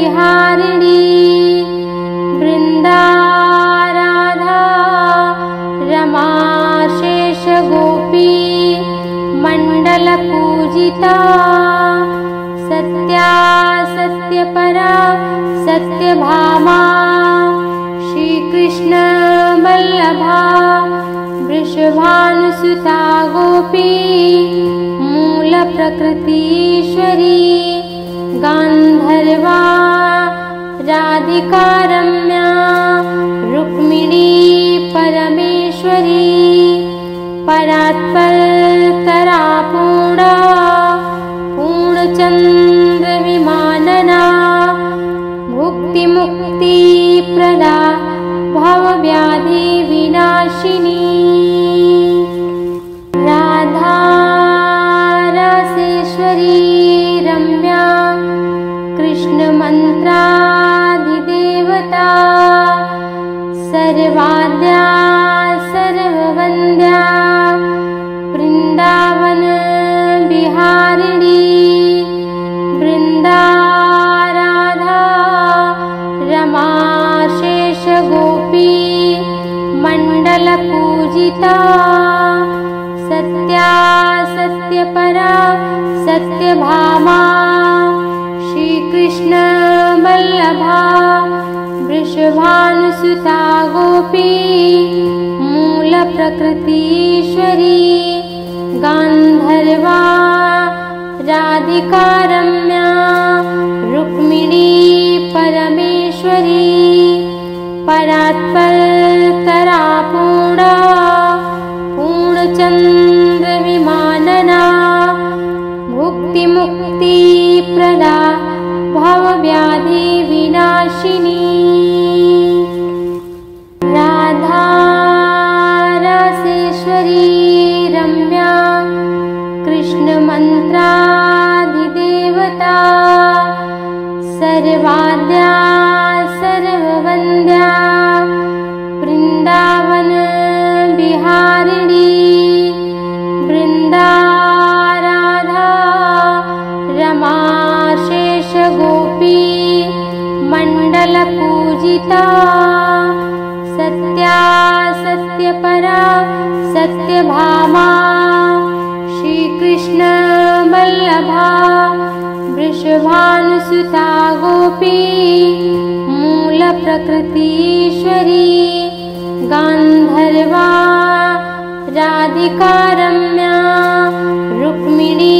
बिहारिणी वृंदा राधा रमा शेष गोपी मंडल पूजिता सत्या सत्यपरा सत्यभामा श्री कृष्ण वल्लभा वृषभानुसुता गोपी मूल प्रकृतीश्वरी गांधर्वा राधिका रम्या रुक्मिणी परमेश्वरी परात्परतरा पूर्णा पूर्णचंद्र विमानना भुक्ति मुक्ति प्रदा भवव्याधि विनाशिनी राधा रसेश्वरी रम्या कृष्ण मंत्राधिदेवता सर्वाद्या सर्ववन्द्या वृंदावन बिहारिणी वृंदा राधा रमा शेष गोपी मंडल पूजिता सत्या सत्यपरा सत्यभामा श्री कृष्ण वल्लभा वृषभानुसुता गोपी मूल प्रकृतीश्वरी गांधर्वा राधिका रम्या रुक्मिणी परमेश्वरी परात्परतरा पूर्णा पूर्णचंद्र विमानना भुक्ति मुक्ति प्रदा भवव्याधि विनाशिनी राधा रसेश्वरी रम्या कृष्ण मंत्राधिदेवता सर्वाद्या सर्ववन्द्या वृंदावन बिहारिणी वृंदा राधा रमा शेष गोपी मंडल पूजिता सत्या सत्यपरा सत्यभामा श्री कृष्ण वल्लभा वृषभानुसुता गोपी मूल प्रकृतीश्वरी गांधर्वा राधिका रम्या रुक्मिणी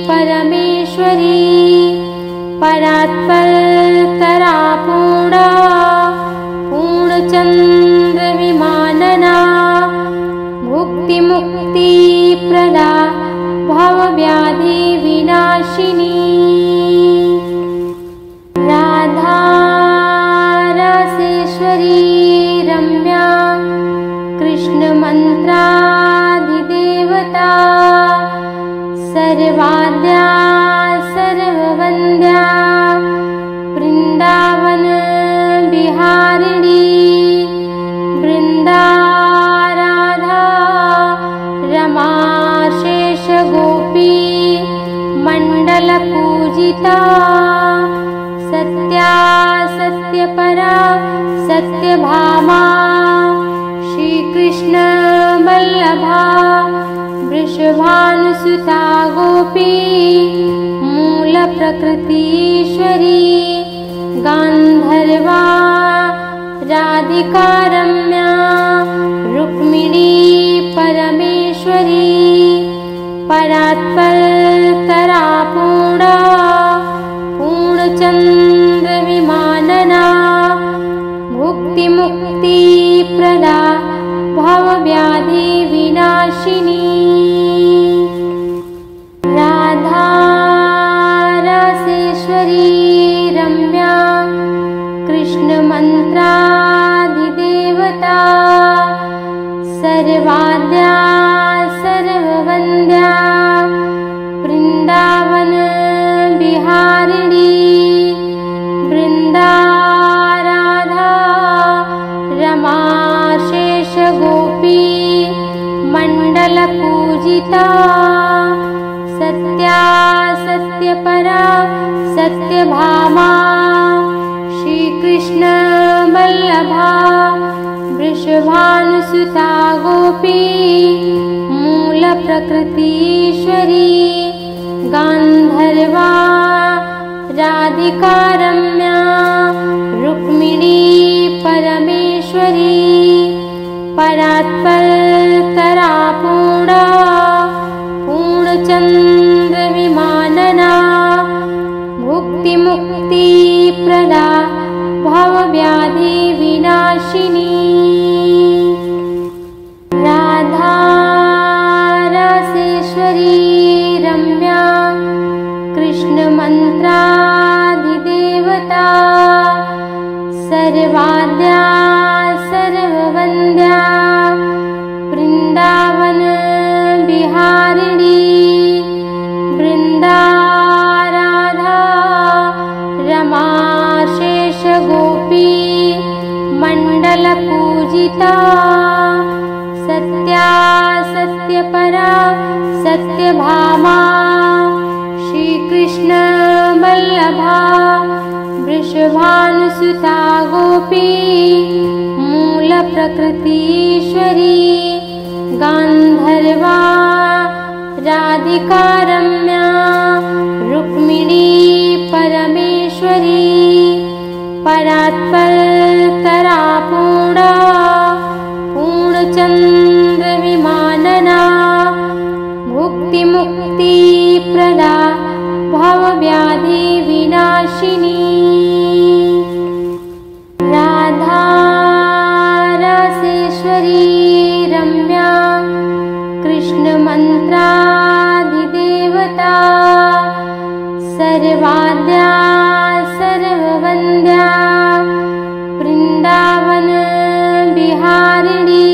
परमेश्वरी परात्परतरा पूर्णा पूर्णचंद्र विमानना भुक्ति मुक्ति प्रदा भवव्याधि विनाशिनी राधा रसेश्वरी रम्या कृष्ण मंत्राधिदेवता सर्वाद्या सर्ववन्द्या वृंदावन बिहारिणी वृंदा राधा रमा शेष गोपी मंडल पूजिता सत्या सत्यपरा सत्यभामा श्री कृष्ण वल्लभा वृषभानुसुता गोपी मूल प्रकृतीश्वरी गांधर्वा राधिका रम्या रुक्मिणी परमेश्वरी परात्परतरा पूर्णा पूर्णचंद्र विमानना भुक्ति मुक्ति प्रदा भवव्याधि विनाशिनी राधा रसेश्वरी रम्या कृष्ण मंत्राधिदेवता सर्वाद्या सर्ववन्द्या वृंदावन बिहारिणी वृंदा राधा रमा शेष गोपी मंडल पूजिता सत्या सत्यपरा सत्यभामा श्रीकृष्ण वल्लभा वृषभानुसुता गोपी मूलप्रकृतीश्वरी गान्धर्वा राधिका रम्या रुक्मिणी परमेश्वरी परात्परतरा पूर्णा पूर्णचन्द्रविमानना भुक्तिमुक्तिप्रदा भवव्याधिविनाशिनी राधा रसेश्वरी रम्या कृष्णमन्त्राधिदेवता सर्वाद्या सर्ववन्द्या वृन्दावन बिहारिणी वृन्दाराधा रमा शेषगोपी मण्डलपूजिता सत्या सत्यपरा सत्यभामा श्रीकृष्ण वल्लभा वृषभानुसुता गोपी मूलप्रकृतीश्वरी गान्धर्वा राधिका रम्या रुक्मिणी परमेश्वरी परात्परतरा पूर्णा पूर्णचन्द्रविमानना भुक्तिमुक्तिप्रदा भवव्याधिविनाशिनी राधा रसेश्वरी रम्या कृष्णमन्त्राधिदेवता सर्वाद्या सर्ववन्द्या वृन्दावन बिहारिणी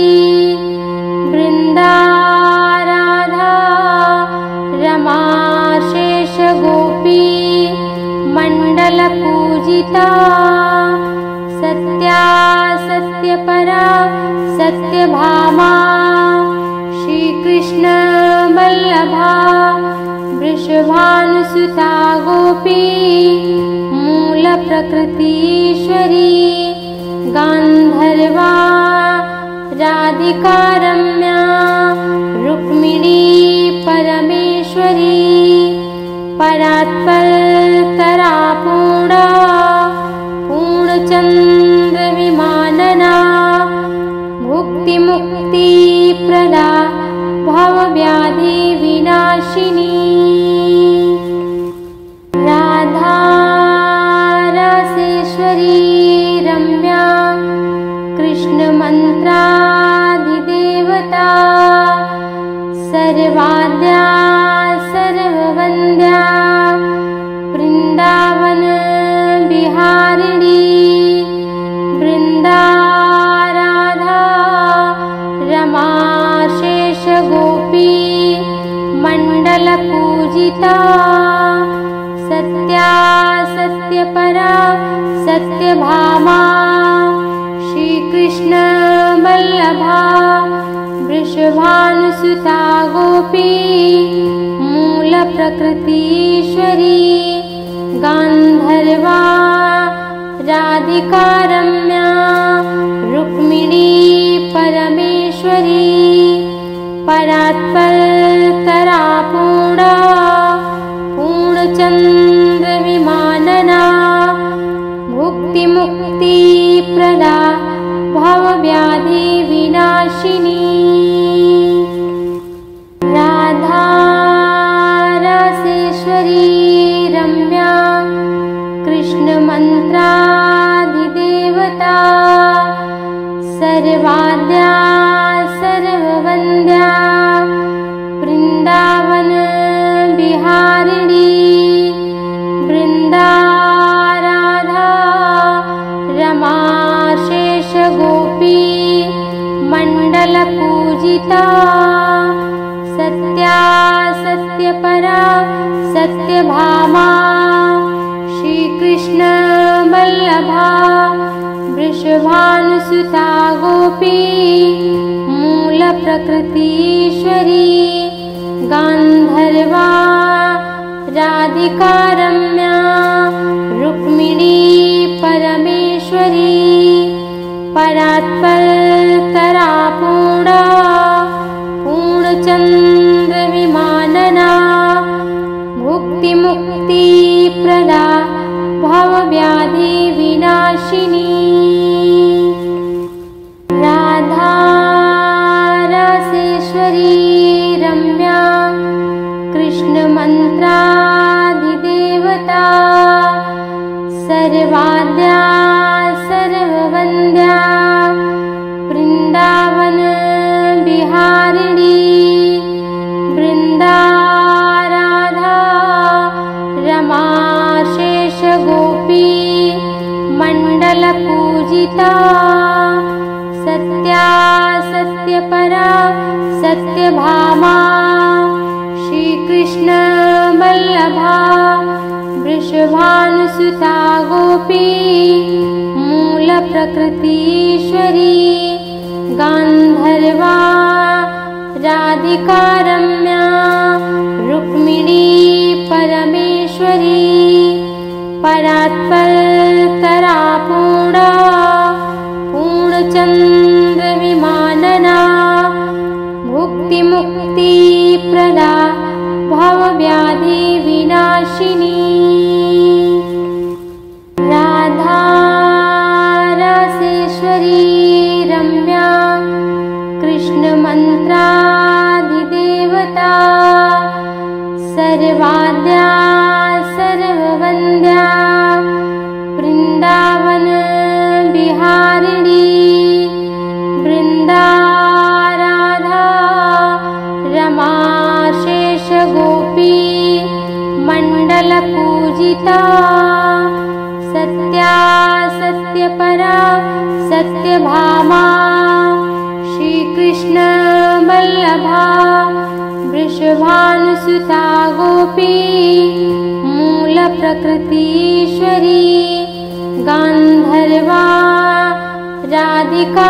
वृन्दाराधा रमा शेषगोपी मण्डलपूजिता सत्या सत्यपरा सत्यभामा श्रीकृष्ण वल्लभा वृषभानुसुता गोपी मूलप्रकृतीश्वरी गान्धर्वा राधिका रम्या रुक्मिणी परमेश्वरी परात्परतरा पूर्णा पूर्णचन्द्रविमानना भुक्तिमुक्तिप्रदा भवव्याधिविनाशिनी राधा रसेश्वरी रम्या कृष्णमन्त्राधिदेवता सर्वाद्या सर्ववन्द्या वृन्दावन बिहारिणी वृन्दाराधा रमा शेषगोपी मण्डलपूजिता सत्या सत्यपरा सत्यभामा श्रीकृष्ण वल्लभा वृषभानुसुता गोपी मूलप्रकृतीश्वरी गान्धर्वा राधिका रम्या रुक्मिणी परमेश्वरी परात्परतरा पूर्णा पूर्णचन्द्रविमानना भुक्तिमुक्तिप्रदा भवव्याधिविनाशिनी राधा रसेश्वरी रम्या कृष्णमन्त्राधिदेवता सर्वाद्या सर्ववन्द्या वृन्दावन बिहारिणी वृन्दाराधा रमा शेषगोपी मण्डलपूजिता सत्या सत्यपरा सत्यभामा श्रीकृष्ण वल्लभा वृषभानुसुता गोपी मूलप्रकृतीश्वरी गान्धर्वा राधिका रम्या रुक्मिणी परमेश्वरी परात्परतरा पूर्णा पूर्णचन्द्रविमानना भुक्तिमुक्तिप्रदा भवव्याधिविनाशिनी राधा रसेश्वरी रम्या कृष्णमन्त्राधिदेवता सर्वाद्या सर्ववन्द्या वृन्दावन बिहारिणी वृन्दा राधा रमा शेषगोपी मण्डलपूजिता सत्या सत्यपरा सत्यभामा श्रीकृष्ण वल्लभा वृषभानुसुता गोपी मूलप्रकृतीश्वरी गान्धर्वा राधिका रम्या रुक्मिणी परमेश्वरी परात्परतरा पूर्णा पूर्णचन्द्रविमानना भुक्तिमुक्तिप्रदा भवव्याधिविनाशिनी राधा रसेश्वरी रम्या कृष्णमन्त्राधिदेवता सर्वाद्या सर्ववन्द्या वृन्दावन बिहारिणी वृन्दा राधा रमा शेषगोपी मण्डलपूजिता सत्या सत्यपरा सत्यभामा श्रीकृष्ण वल्लभा वृषभानुसुता गोपी मूलप्रकृतीश्वरी गान्धर्वा राधिका